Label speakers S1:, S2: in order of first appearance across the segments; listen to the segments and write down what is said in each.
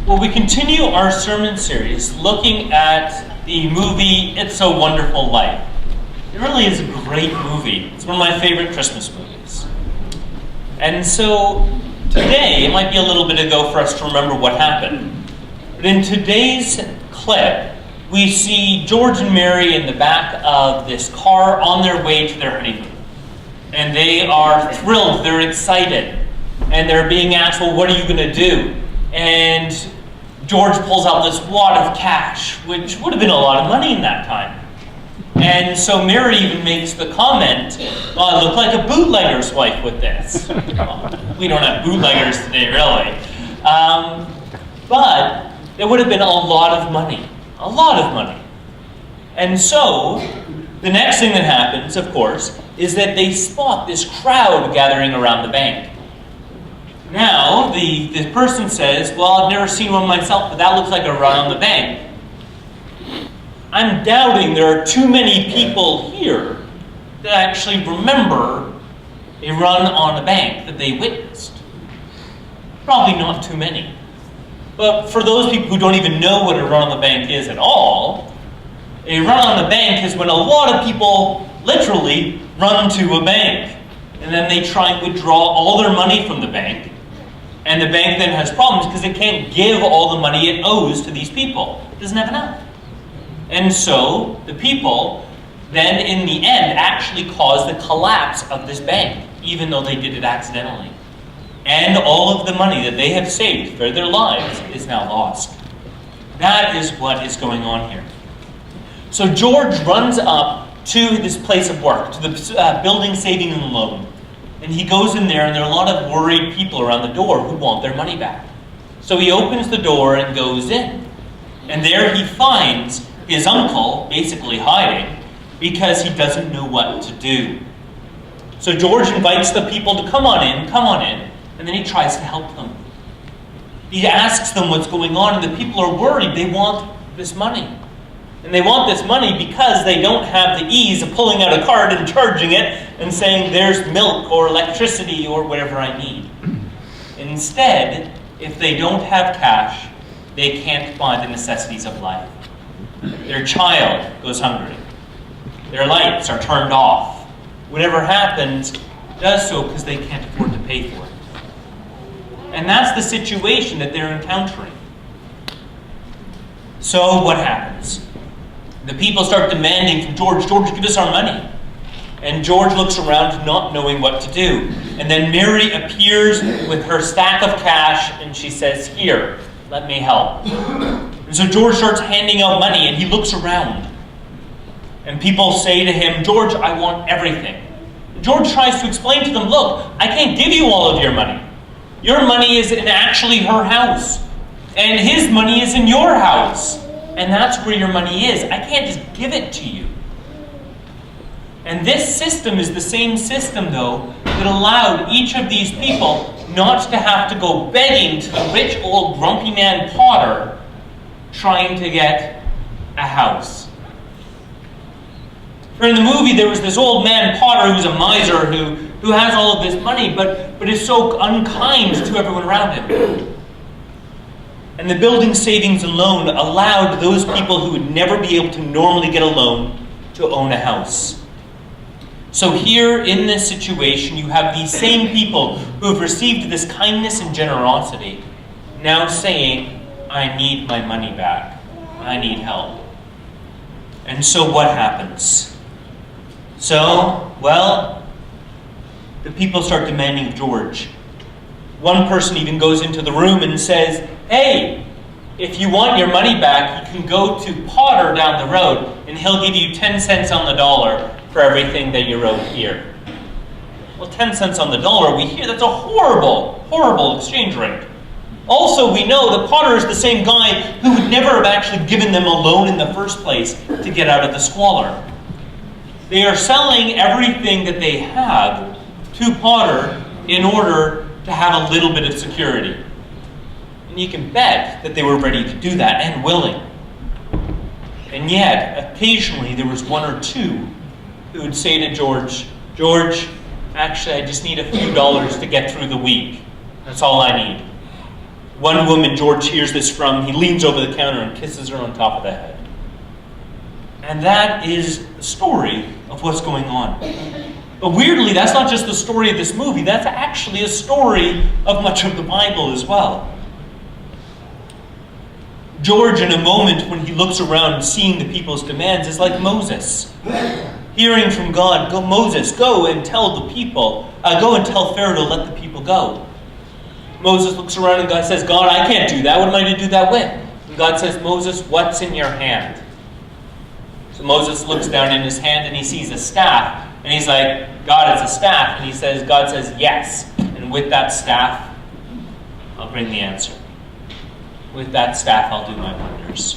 S1: Well, we continue our sermon series looking at the movie It's a Wonderful Life. It really is a great movie. It's one of my favorite Christmas movies. And so today, it might be a little bit ago for us to remember what happened. But in today's clip, we see George and Mary in the back of this car on their way to their honeymoon. And they are thrilled, they're excited. And they're being asked, well, what are you going to do? And George pulls out this wad of cash, which would have been a lot of money in that time. And so Mary even makes the comment, well, I look like a bootlegger's wife with this. Well, we don't have bootleggers today, really. But there would have been a lot of money. A lot of money. And so, the next thing that happens, of course, is that they spot this crowd gathering around the bank. Now, the person says, well, I've never seen one myself, but that looks like a run on the bank. I'm doubting there are too many people here that actually remember a run on a bank that they witnessed. Probably not too many. But for those people who don't even know what a run on the bank is at all, a run on the bank is when a lot of people literally run to a bank. And then they try and withdraw all their money from the bank. And the bank then has problems because it can't give all the money it owes to these people. It doesn't have enough. And so the people then in the end actually cause the collapse of this bank, even though they did it accidentally. And all of the money that they have saved for their lives is now lost. That is what is going on here. So George runs up to this place of work, to the building saving and loan. And he goes in there, and there are a lot of worried people around the door who want their money back. So he opens the door and goes in. And there he finds his uncle basically hiding because he doesn't know what to do. So George invites the people to come on in, and then he tries to help them. He asks them what's going on, and the people are worried. They want this money. And they want this money because they don't have the ease of pulling out a card and charging it and saying, there's milk or electricity or whatever I need. Instead, if they don't have cash, they can't buy the necessities of life. Their child goes hungry. Their lights are turned off. Whatever happens does so because they can't afford to pay for it. And that's the situation that they're encountering. So what happens? The people start demanding from George, George, give us our money. And George looks around not knowing what to do. And then Mary appears with her stack of cash and she says, here, let me help. And so George starts handing out money and he looks around. And people say to him, George, I want everything. George tries to explain to them, look, I can't give you all of your money. Your money is in actually her house. And his money is in your house. And that's where your money is. I can't just give it to you. And this system is the same system, though, that allowed each of these people not to have to go begging to the rich old grumpy man Potter trying to get a house. For in the movie, there was this old man Potter who's a miser who has all of this money, but is so unkind to everyone around him. And the building savings and loan allowed those people who would never be able to normally get a loan to own a house. So here in this situation, you have these same people who have received this kindness and generosity now saying, I need my money back. I need help. And so what happens? So, well, the people start demanding of George. One person even goes into the room and says, hey, if you want your money back, you can go to Potter down the road and he'll give you 10 cents on the dollar for everything that you wrote here. Well, 10 cents on the dollar, we hear that's a horrible, horrible exchange rate. Also, we know that Potter is the same guy who would never have actually given them a loan in the first place to get out of the squalor. They are selling everything that they have to Potter in order to have a little bit of security. And you can bet that they were ready to do that and willing. And yet, occasionally there was one or two who would say to George, George, actually I just need a few dollars to get through the week. That's all I need. One woman George hears this from, he leans over the counter and kisses her on top of the head. And that is the story of what's going on. But weirdly, that's not just the story of this movie, that's actually a story of much of the Bible as well. George, in a moment when he looks around seeing the people's demands, is like Moses. Hearing from God, "Go, Moses, go and tell the people, go and tell Pharaoh to let the people go." Moses looks around and God says, "God, I can't do that. What am I to do that with?" And God says, "Moses, what's in your hand?" So Moses looks down in his hand and he sees a staff. And he's like, "God, it's a staff." And God says, "Yes. And with that staff, I'll bring the answer. With that staff, I'll do my wonders."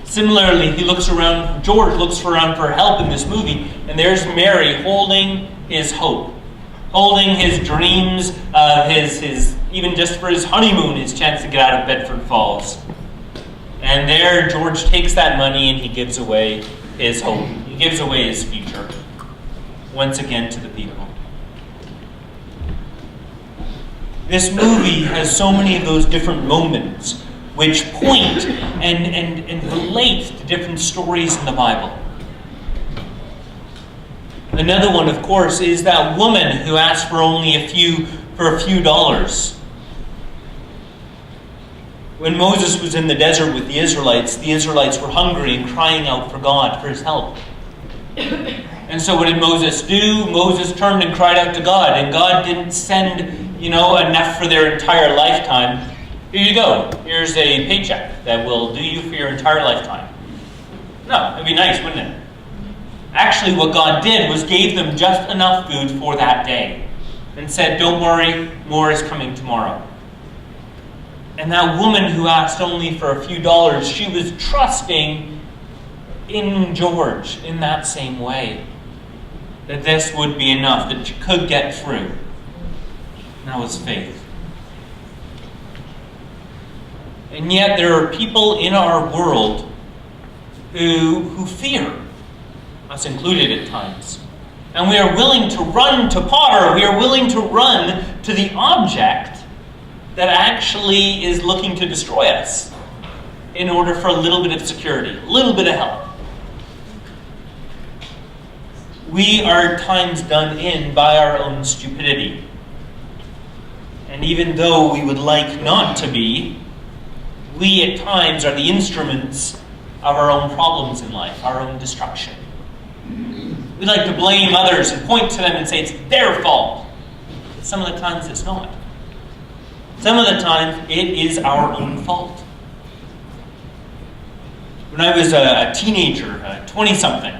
S1: Similarly, George looks around for help in this movie, and there's Mary holding his hope, holding his dreams, his even just for his honeymoon, his chance to get out of Bedford Falls. And there, George takes that money and he gives away his hope. He gives away his future, once again to the people. This movie has so many of those different moments which point and relate to different stories in the Bible. Another one, of course, is that woman who asked for only a few dollars. When Moses was in the desert with the Israelites were hungry and crying out for God for his help. And so what did Moses do? Moses turned and cried out to God, and God didn't send, enough for their entire lifetime. Here you go. Here's a paycheck that will do you for your entire lifetime. No, it'd be nice, wouldn't it? Actually, what God did was gave them just enough food for that day and said, "Don't worry, more is coming tomorrow." And that woman who asked only for a few dollars, she was trusting in George in that same way, that this would be enough, that she could get through. And that was faith. And yet there are people in our world who fear, us included at times. And we are willing to run to Potter, we are willing to run to the object that actually is looking to destroy us in order for a little bit of security, a little bit of help. We are at times done in by our own stupidity. And even though we would like not to be, we at times are the instruments of our own problems in life, our own destruction. We like to blame others and point to them and say it's their fault. But some of the times it's not. Some of the times it is our own fault. When I was a teenager, 20-something,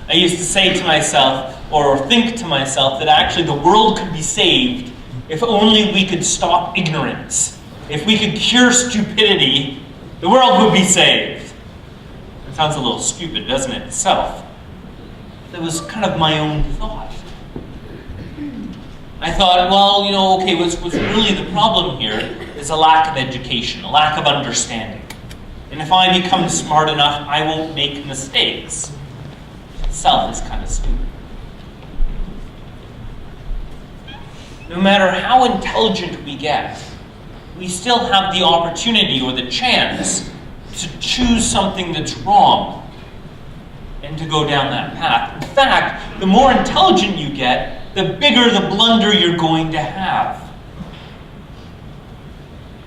S1: I used to say to myself, or think to myself, that actually the world could be saved if only we could stop ignorance. If we could cure stupidity, the world would be saved. It sounds a little stupid, doesn't it, itself? That was kind of my own thought. I thought, well, okay, what's really the problem here is a lack of education, a lack of understanding. And if I become smart enough, I won't make mistakes. Itself is kind of stupid. No matter how intelligent we get, we still have the opportunity or the chance to choose something that's wrong and to go down that path. In fact, the more intelligent you get, the bigger the blunder you're going to have.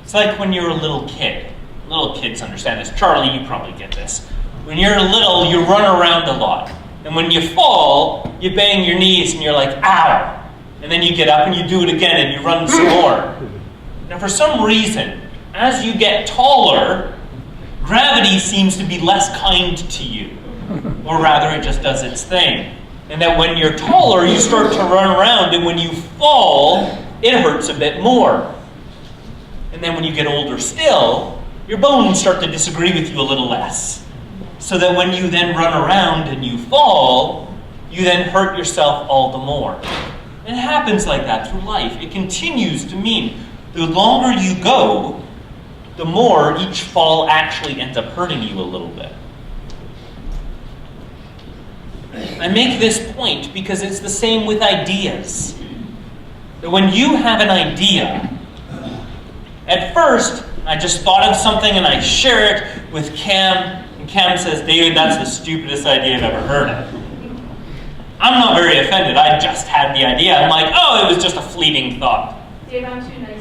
S1: It's like when you're a little kid. Little kids understand this. Charlie, you probably get this. When you're little, you run around a lot. And when you fall, you bang your knees and you're like, ow! And then you get up and you do it again and you run some more. Now for some reason, as you get taller, gravity seems to be less kind to you. Or rather, it just does its thing. And that when you're taller, you start to run around, and when you fall, it hurts a bit more. And then when you get older still, your bones start to disagree with you a little less. So that when you then run around and you fall, you then hurt yourself all the more. And it happens like that through life. It continues to mean the longer you go, the more each fall actually ends up hurting you a little bit. I make this point because it's the same with ideas. That when you have an idea, At first, I just thought of something and I share it with Cam, and Cam says, David, that's the stupidest idea I've ever heard of. I'm not very offended. I just had the idea. I'm like, oh, it was just a fleeting thought.
S2: Dave, I'm too nice.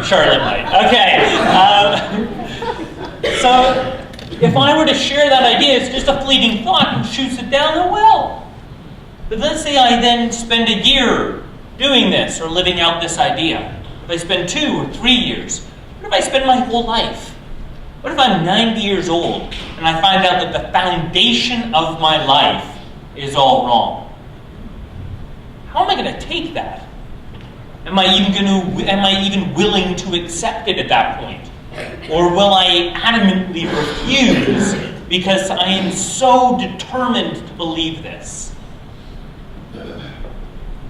S1: Charlotte might. Okay. So, if I were to share that idea, it's just a fleeting thought and shoots it down the well. But let's say I then spend a year doing this or living out this idea. If I spend 2 or 3 years, what if I spend my whole life? What if I'm 90 years old and I find out that the foundation of my life is all wrong? How am I going to take that? Am I even willing to accept it at that point? Or will I adamantly refuse because I am so determined to believe this?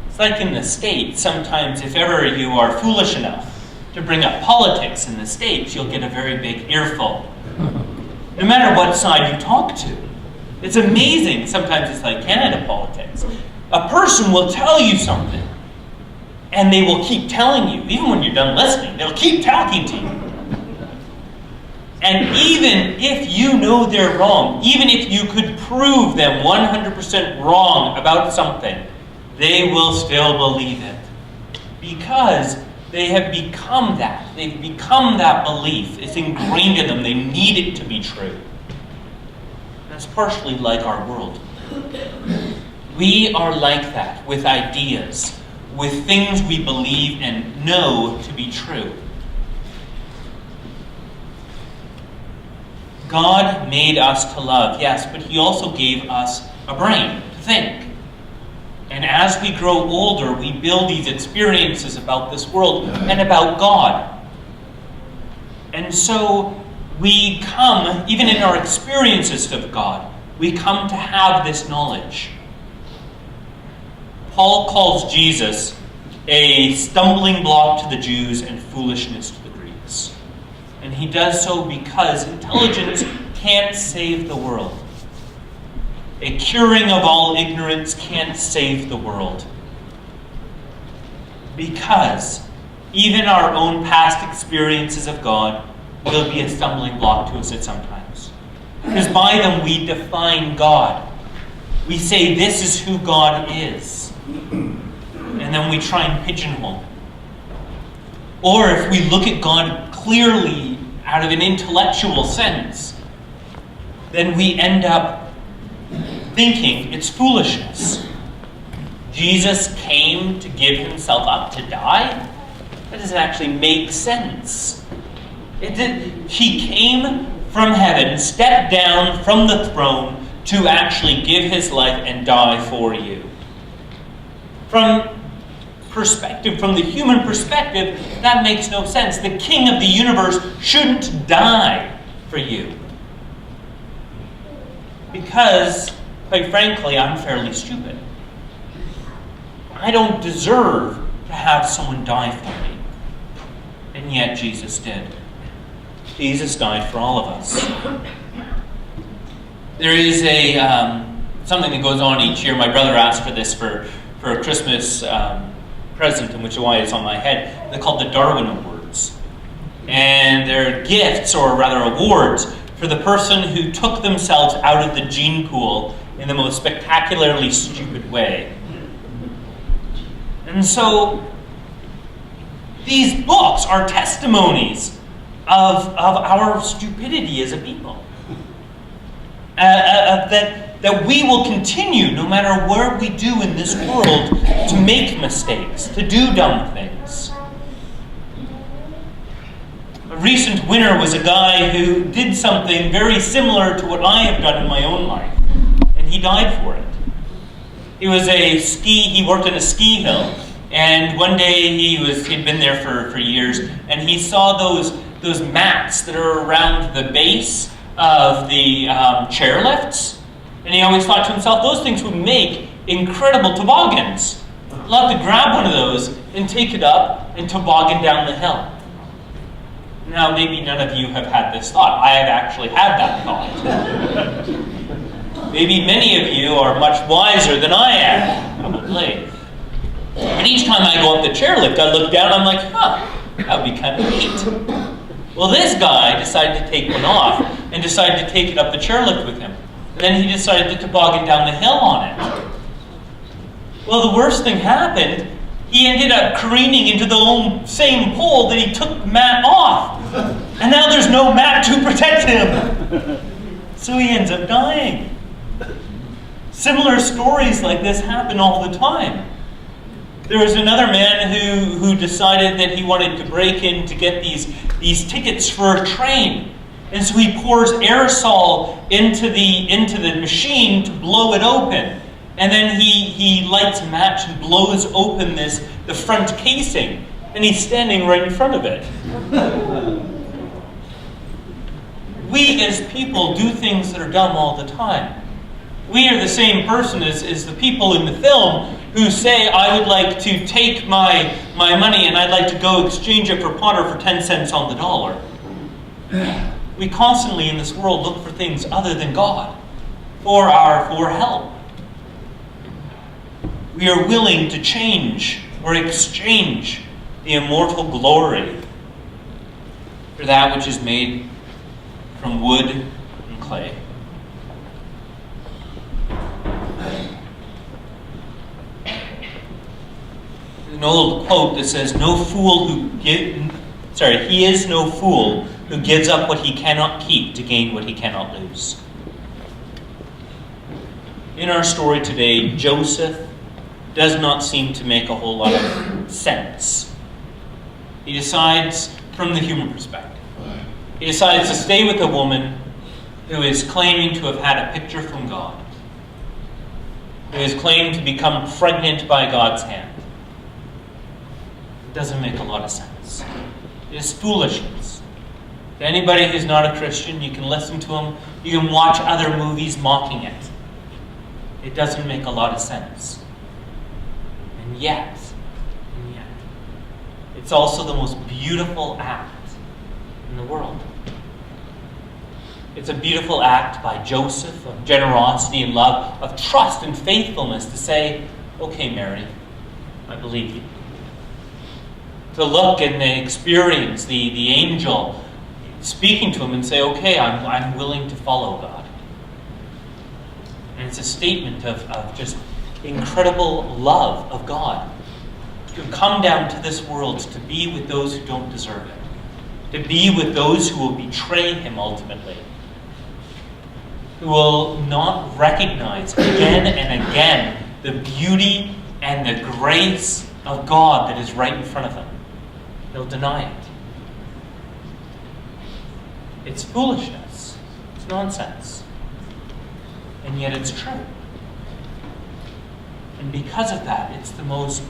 S1: It's like in the States, sometimes if ever you are foolish enough to bring up politics in the States, you'll get a very big earful. No matter what side you talk to. It's amazing. Sometimes it's like Canada politics. A person will tell you something, and they will keep telling you, even when you're done listening, they'll keep talking to you. And even if you know they're wrong, even if you could prove them 100% wrong about something, they will still believe it. Because they have become that. They've become that belief. It's ingrained in them. They need it to be true. That's partially like our world. We are like that with ideas, with things we believe and know to be true. God made us to love, yes, but He also gave us a brain to think. And as we grow older, we build these experiences about this world and about God. And so we come, even in our experiences of God, we come to have this knowledge. Paul calls Jesus a stumbling block to the Jews and foolishness to the Greeks. And he does so because intelligence can't save the world. A curing of all ignorance can't save the world. Because even our own past experiences of God will be a stumbling block to us at some times. Because by them we define God. We say this is who God is. And then we try and pigeonhole him. Or if we look at God clearly out of an intellectual sense, then we end up thinking it's foolishness. Jesus came to give himself up to die? That doesn't actually make sense. He came from heaven, stepped down from the throne to actually give his life and die for you. From the human perspective, that makes no sense. The King of the universe shouldn't die for you. Because, quite frankly, I'm fairly stupid. I don't deserve to have someone die for me. And yet Jesus did. Jesus died for all of us. There is something that goes on each year. My brother asked for this for a Christmas present, in which is why it's on my head. They're called the Darwin Awards. And they're gifts, or rather awards, for the person who took themselves out of the gene pool in the most spectacularly stupid way. And so, these books are testimonies of our stupidity as a people. That we will continue, no matter where we do in this world, to make mistakes, to do dumb things. A recent winner was a guy who did something very similar to what I have done in my own life, and he died for it. He worked in a ski hill, and one day he'd been there for years, and he saw those mats that are around the base of the chairlifts. And he always thought to himself, those things would make incredible toboggans. I'd love to grab one of those and take it up and toboggan down the hill. Now, maybe none of you have had this thought. I have actually had that thought. Maybe many of you are much wiser than I am, probably. But each time I go up the chairlift, I look down, I'm like, That would be kind of neat. Well, this guy decided to take one off and decided to take it up the chairlift with him. And then he decided to toboggan down the hill on it. Well, the worst thing happened. He ended up careening into the same pole that he took Matt off. And now there's no Matt to protect him. So he ends up dying. Similar stories like this happen all the time. There was another man who decided that he wanted to break in to get these tickets for a train. And so he pours aerosol into the machine to blow it open. And then he lights a match and blows open the front casing. And he's standing right in front of it. We as people do things that are dumb all the time. We are the same person as the people in the film who say, I would like to take my money and I'd like to go exchange it for Potter for 10 cents on the dollar. We constantly in this world look for things other than God for help. We are willing to change or exchange the immortal glory for that which is made from wood and clay. An old quote that says, he is no fool who gives up what he cannot keep to gain what he cannot lose. In our story today, Joseph does not seem to make a whole lot of sense. He decides, from the human perspective, he decides to stay with a woman who is claiming to have had a picture from God, who is claimed to become pregnant by God's hand. It doesn't make a lot of sense. It is foolishness. To anybody who's not a Christian, you can listen to him, you can watch other movies mocking it. It doesn't make a lot of sense. And yet, it's also the most beautiful act in the world. It's a beautiful act by Joseph of generosity and love, of trust and faithfulness to say, okay, Mary, I believe you. To look and experience the angel speaking to him and say, okay, I'm willing to follow God. And it's a statement of just incredible love of God. To come down to this world to be with those who don't deserve it. To be with those who will betray him ultimately. Who will not recognize again and again the beauty and the grace of God that is right in front of them. They'll deny it. It's foolishness. It's nonsense. And yet it's true. And because of that, it's the most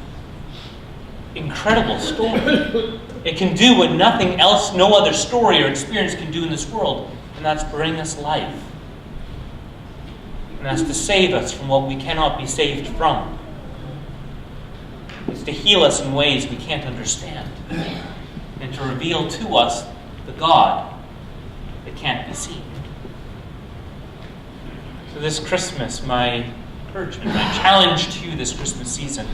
S1: incredible story. It can do what nothing else, no other story or experience can do in this world, and that's bring us life. And that's to save us from what we cannot be saved from. It's to heal us in ways we can't understand. And to reveal to us the God that can't be seen. So this Christmas, my encouragement, my challenge to you this Christmas season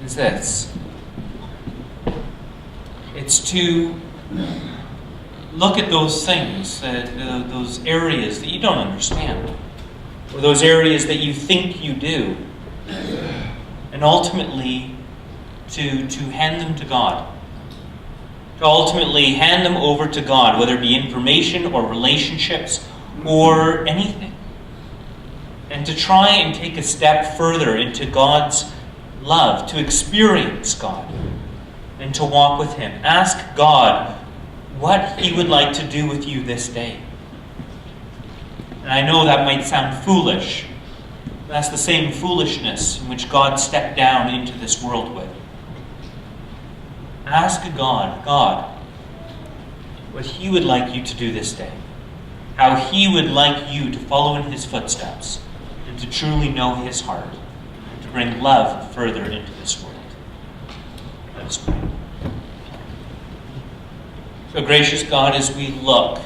S1: is this. It's to look at those things, those areas that you don't understand, or those areas that you think you do, and ultimately to hand them to God. To ultimately hand them over to God, whether it be information or relationships or anything. And to try and take a step further into God's love, to experience God, and to walk with him. Ask God what he would like to do with you this day. And I know that might sound foolish. That's the same foolishness in which God stepped down into this world with. Ask God, what he would like you to do this day. How he would like you to follow in his footsteps and to truly know his heart and to bring love further into this world. Let us pray. So gracious God, as we look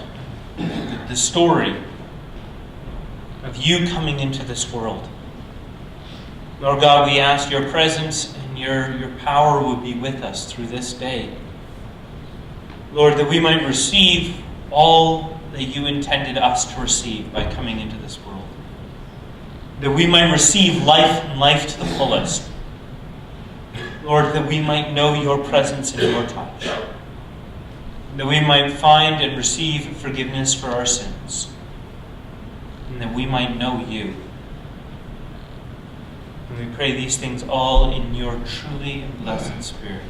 S1: at the story of you coming into this world, Lord God, we ask your presence and your power would be with us through this day. Lord, that we might receive all that you intended us to receive by coming into this world. That we might receive life and life to the fullest. Lord, that we might know your presence and your touch. That we might find and receive forgiveness for our sins. And that we might know you. And we pray these things all in your truly blessed Spirit.